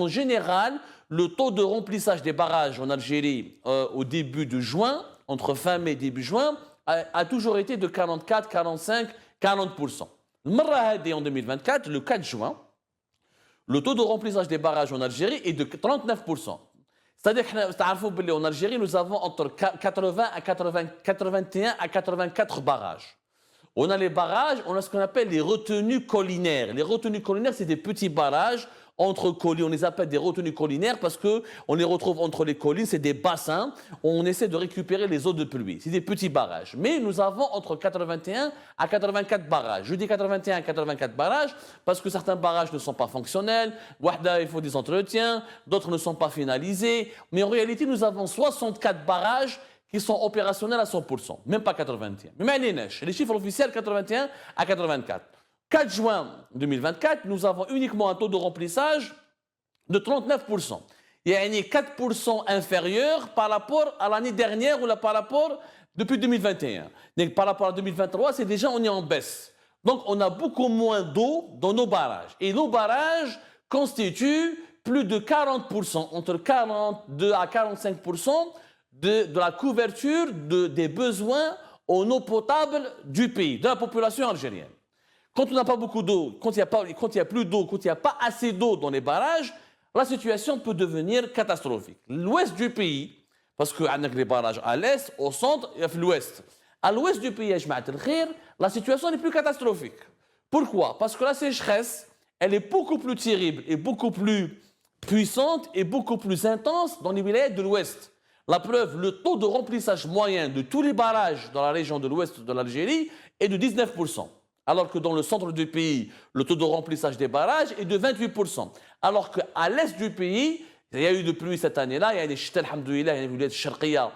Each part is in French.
en général, le taux de remplissage des barrages en Algérie au début de juin, entre fin mai et début juin, a toujours été de 44, 45, 40%. En 2024, le 4 juin, le taux de remplissage des barrages en Algérie est de 39%. C'est-à-dire qu'en Algérie, nous avons entre 80 à 81 à 84 barrages. On a les barrages, on a ce qu'on appelle les retenues collinaires. Les retenues collinaires, c'est des petits barrages entre collines. On les appelle des retenues collinaires parce qu'on les retrouve entre les collines. C'est des bassins où on essaie de récupérer les eaux de pluie. C'est des petits barrages. Mais nous avons entre 81 à 84 barrages. Je dis 81 à 84 barrages parce que certains barrages ne sont pas fonctionnels. Il faut des entretiens. D'autres ne sont pas finalisés. Mais en réalité, nous avons 64 barrages qui sont opérationnels à 100%, même pas 81. Mais les chiffres officiels, 81 à 84. 4 juin 2024, nous avons uniquement un taux de remplissage de 39%. Il y a 4% inférieur par rapport à l'année dernière ou par rapport depuis 2021. Donc, par rapport à 2023, c'est déjà on est en baisse. Donc on a beaucoup moins d'eau dans nos barrages. Et nos barrages constituent plus de 40%, entre 42 à 45% de la couverture des besoins en eau potable du pays, de la population algérienne. Quand on n'a pas beaucoup d'eau, quand il n'y a plus d'eau, quand il n'y a pas assez d'eau dans les barrages, la situation peut devenir catastrophique. L'ouest du pays, parce qu'on a les barrages à l'est, au centre et à l'ouest. À l'ouest du pays, la situation est plus catastrophique. Pourquoi? Parce que la sécheresse, elle est beaucoup plus terrible et beaucoup plus puissante et beaucoup plus intense dans les villages de l'ouest. La preuve, le taux de remplissage moyen de tous les barrages dans la région de l'ouest de l'Algérie est de 19%. Alors que dans le centre du pays, le taux de remplissage des barrages est de 28%. Alors qu'à l'est du pays, il y a eu de pluie cette année-là, il y a des ch'tels, alhamdoulilah, il y a des ch'arqiya,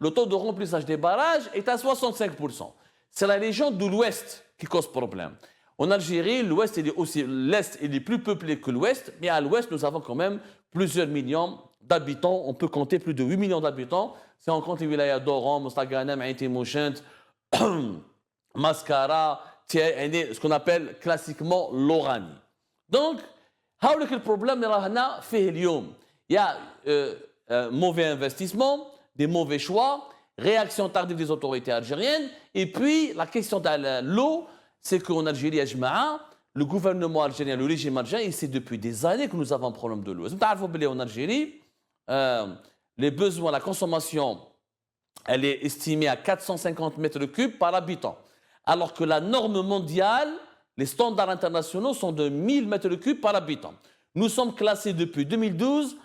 le taux de remplissage des barrages est à 65%. C'est la région de l'ouest qui cause problème. En Algérie, l'ouest l'est est plus peuplé que l'ouest, mais à l'ouest, nous avons quand même plusieurs millions d'habitants. On peut compter plus de 8 millions d'habitants. Si on compte les wilayas d'Oran, Mostaganem, Aïti Mouchent, Mascara, ce qu'on appelle classiquement l'Oranie. Donc, le problème il y a mauvais investissement, des mauvais choix, réaction tardive des autorités algériennes, et puis la question de l'eau, c'est qu'en Algérie, le gouvernement algérien, le régime algérien, c'est depuis des années que nous avons un problème de l'eau. En Algérie, les besoins, la consommation, elle est estimée à 450 mètres cubes par habitant. Alors que la norme mondiale, les standards internationaux sont de 1000 mètres cubes par habitant. Nous sommes classés depuis 2012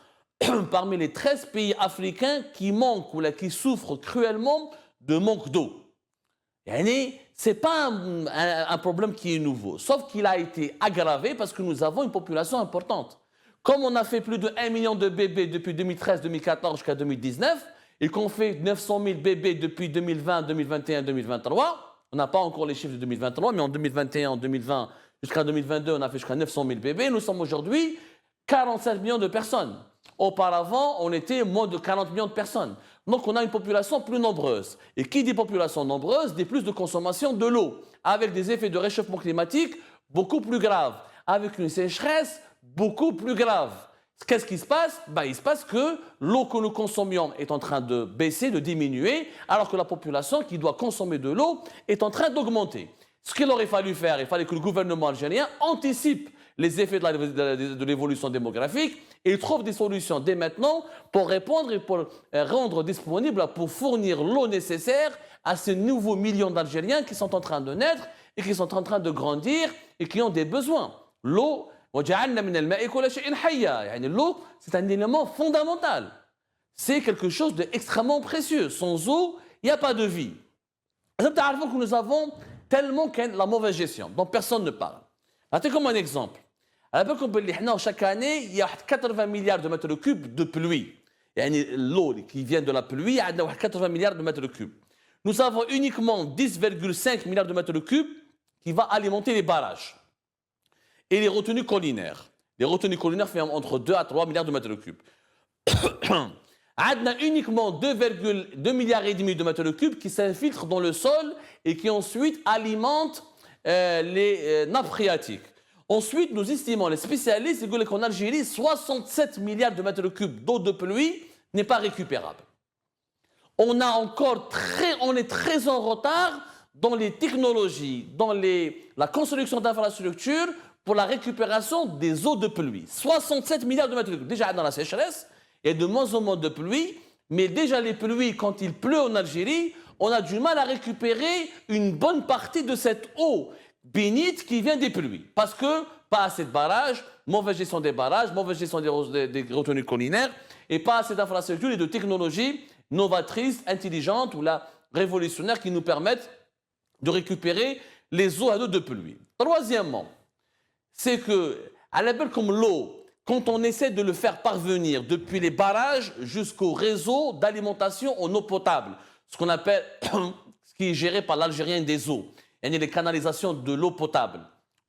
parmi les 13 pays africains qui manquent ou qui souffrent cruellement de manque d'eau. Ce n'est pas un problème qui est nouveau, sauf qu'il a été aggravé parce que nous avons une population importante. Comme on a fait plus de 1 million de bébés depuis 2013, 2014 jusqu'à 2019, et qu'on fait 900 000 bébés depuis 2020, 2021, 2023, on n'a pas encore les chiffres de 2023, mais en 2021, en 2020, jusqu'à 2022, on a fait jusqu'à 900 000 bébés. Nous sommes aujourd'hui 47 millions de personnes. Auparavant, on était moins de 40 millions de personnes. Donc, on a une population plus nombreuse. Et qui dit population nombreuse, dit plus de consommation de l'eau, avec des effets de réchauffement climatique beaucoup plus graves, avec une sécheresse beaucoup plus grave. Qu'est-ce qui se passe? Il se passe que l'eau que nous consommions est en train de baisser, de diminuer, alors que la population qui doit consommer de l'eau est en train d'augmenter. Ce qu'il aurait fallu faire, il fallait que le gouvernement algérien anticipe les effets de l'évolution démographique et trouve des solutions dès maintenant pour répondre et pour rendre disponible, pour fournir l'eau nécessaire à ces nouveaux millions d'Algériens qui sont en train de naître et qui sont en train de grandir et qui ont des besoins. L'eau, l'eau, c'est un élément fondamental. C'est quelque chose d'extrêmement précieux. Sans eau, il n'y a pas de vie. Que nous avons tellement la mauvaise gestion, dont personne ne parle. C'est comme un exemple. Chaque année, il y a 80 milliards de mètres cubes de pluie. L'eau qui vient de la pluie, il y a 80 milliards de mètres cubes. Nous avons uniquement 10,5 milliards de mètres cubes qui vont alimenter les barrages. Et les retenues collinaires. Les retenues collinaires font entre 2 à 3 milliards de mètres cubes. On a uniquement 2,2 milliards et demi de mètres cubes qui s'infiltrent dans le sol et qui ensuite alimentent les nappes phréatiques. Ensuite, nous estimons, les spécialistes, qu'en Algérie, 67 milliards de mètres cubes d'eau de pluie n'est pas récupérable. On est très en retard dans les technologies, dans la construction d'infrastructures pour la récupération des eaux de pluie. 67 milliards de mètres cubes. Déjà dans la sécheresse, il y a de moins en moins de pluie, mais déjà les pluies, quand il pleut en Algérie, on a du mal à récupérer une bonne partie de cette eau bénite qui vient des pluies. Parce que pas assez de barrages, mauvaise gestion des barrages, mauvaise gestion des retenues collinaires, et pas assez d'infrastructures et de technologies novatrices, intelligentes ou révolutionnaires qui nous permettent de récupérer les eaux à l'eau de pluie. Troisièmement, c'est que, à la belle comme l'eau, quand on essaie de le faire parvenir depuis les barrages jusqu'au réseau d'alimentation en eau potable, ce qu'on appelle, ce qui est géré par l'Algérien des eaux, il y a les canalisations de l'eau potable.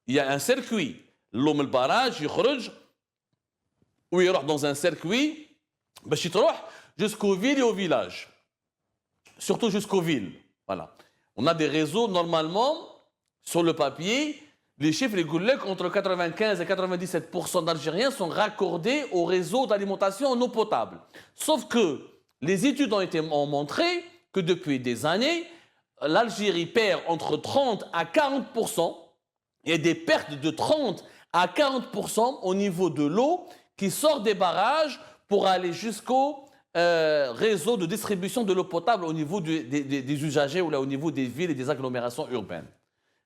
Il y a un circuit, l'eau من barrage, يخرج, ou il rentre dans un circuit, jusqu'aux villes et aux villages. Surtout jusqu'aux villes. Voilà. On a des réseaux, normalement, sur le papier, les chiffres, les goulets, entre 95 et 97% d'Algériens sont raccordés au réseau d'alimentation en eau potable. Sauf que les études ont montré que depuis des années, l'Algérie perd entre 30 à 40%. Il y a des pertes de 30 à 40% au niveau de l'eau qui sort des barrages pour aller jusqu'au réseau de distribution de l'eau potable au niveau des usagers ou là, au niveau des villes et des agglomérations urbaines.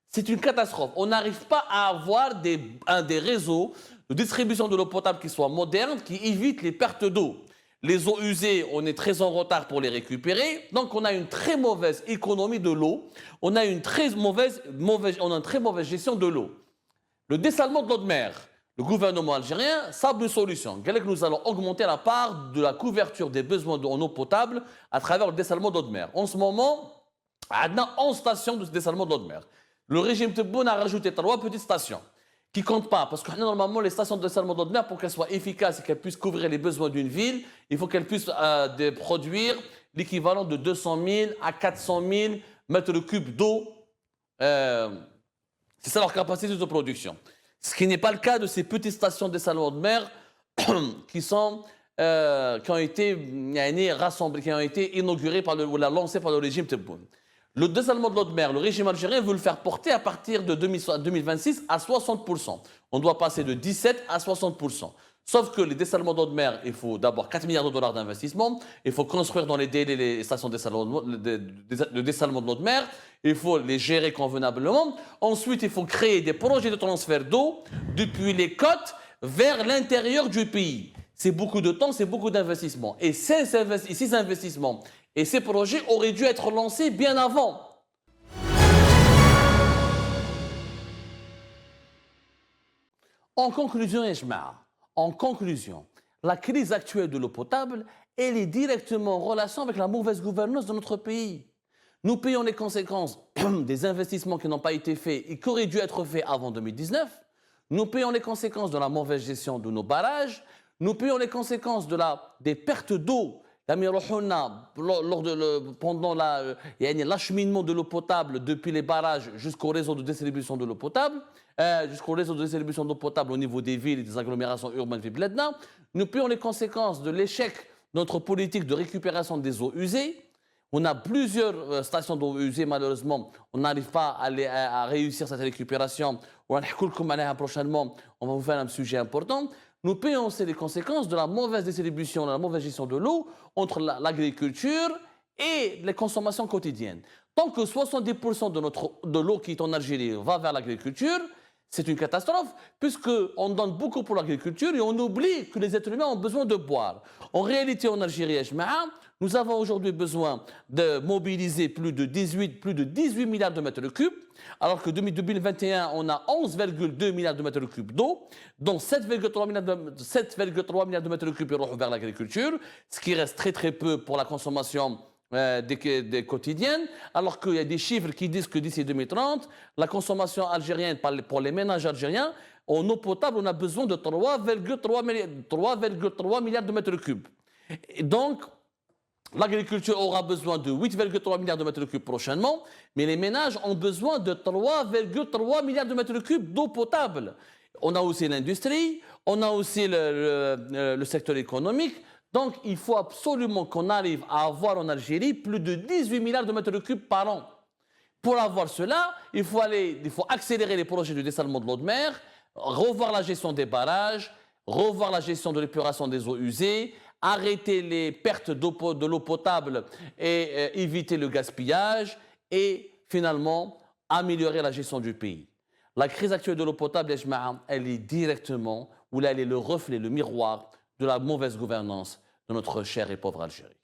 C'est une catastrophe. On n'arrive pas à avoir des réseaux de distribution de l'eau potable qui soient modernes, qui évitent les pertes d'eau. Les eaux usées, on est très en retard pour les récupérer. Donc, on a une très mauvaise économie de l'eau. On a une très mauvaise gestion de l'eau. Le dessalement de l'eau de mer. Le gouvernement algérien sable une solution. Nous allons augmenter la part de la couverture des besoins en eau potable à travers le dessalement de l'eau de mer. En ce moment, on a 11 stations de dessalement de l'eau de mer. Le régime Tebboune a rajouté 3 petites stations qui ne comptent pas. Parce que normalement, les stations de dessalement d'eau de mer, pour qu'elles soient efficaces et qu'elles puissent couvrir les besoins d'une ville, il faut qu'elles puissent produire l'équivalent de 200 000 à 400 000 mètres cubes d'eau. C'est ça leur capacité de production. Ce qui n'est pas le cas de ces petites stations de dessalement de mer qui ont été rassemblées, qui ont été inaugurées ou lancées par le régime Tebboune. Le dessalement de l'eau de mer, le régime algérien veut le faire porter à partir de 2026 à 60%. On doit passer de 17 à 60%. Sauf que les dessalements d'eau de mer, il faut d'abord 4 milliards de dollars d'investissement, il faut construire dans les délais les stations de dessalement de l'eau de mer, il faut les gérer convenablement. Ensuite, il faut créer des projets de transfert d'eau depuis les côtes vers l'intérieur du pays. C'est beaucoup de temps, c'est beaucoup d'investissement. Et ces investissements et ces projets auraient dû être lancés bien avant. En conclusion, la crise actuelle de l'eau potable, elle est directement en relation avec la mauvaise gouvernance de notre pays. Nous payons les conséquences des investissements qui n'ont pas été faits et qui auraient dû être faits avant 2019. Nous payons les conséquences de la mauvaise gestion de nos barrages. Nous payons les conséquences des pertes d'eau pendant l'acheminement de l'eau potable depuis les barrages jusqu'au réseau de distribution de l'eau potable, au niveau des villes et des agglomérations urbaines. Nous payons les conséquences de l'échec de notre politique de récupération des eaux usées. On a plusieurs stations d'eau usées, malheureusement, on n'arrive pas à réussir cette récupération. Prochainement, on va vous faire un sujet important. Nous payons aussi les conséquences de la mauvaise distribution, de la mauvaise gestion de l'eau entre l'agriculture et les consommations quotidiennes. Tant que 70% de l'eau qui est en Algérie va vers l'agriculture, c'est une catastrophe, puisqu'on donne beaucoup pour l'agriculture et on oublie que les êtres humains ont besoin de boire. En réalité, en Algérie, nous avons aujourd'hui besoin de mobiliser plus de 18 milliards de mètres cubes, alors que 2021, on a 11,2 milliards de mètres cubes d'eau, dont 7,3 milliards de mètres cubes vers l'agriculture, ce qui reste très très peu pour la consommation des quotidiennes, alors qu'il y a des chiffres qui disent que d'ici 2030, la consommation algérienne, pour les ménages algériens, en eau potable, on a besoin de 3,3 milliards de mètres cubes. Et donc, l'agriculture aura besoin de 8,3 milliards de mètres cubes prochainement, mais les ménages ont besoin de 3,3 milliards de mètres cubes d'eau potable. on a aussi l'industrie, on a aussi le secteur économique. Donc, il faut absolument qu'on arrive à avoir en Algérie plus de 18 milliards de mètres cubes par an. Pour avoir cela, il faut accélérer les projets de dessalement de l'eau de mer, revoir la gestion des barrages, revoir la gestion de l'épuration des eaux usées, arrêter les pertes de l'eau potable et éviter le gaspillage et finalement améliorer la gestion du pays. La crise actuelle de l'eau potable, elle est directement, ou là elle est le reflet, le miroir de la mauvaise gouvernance de notre chère et pauvre Algérie.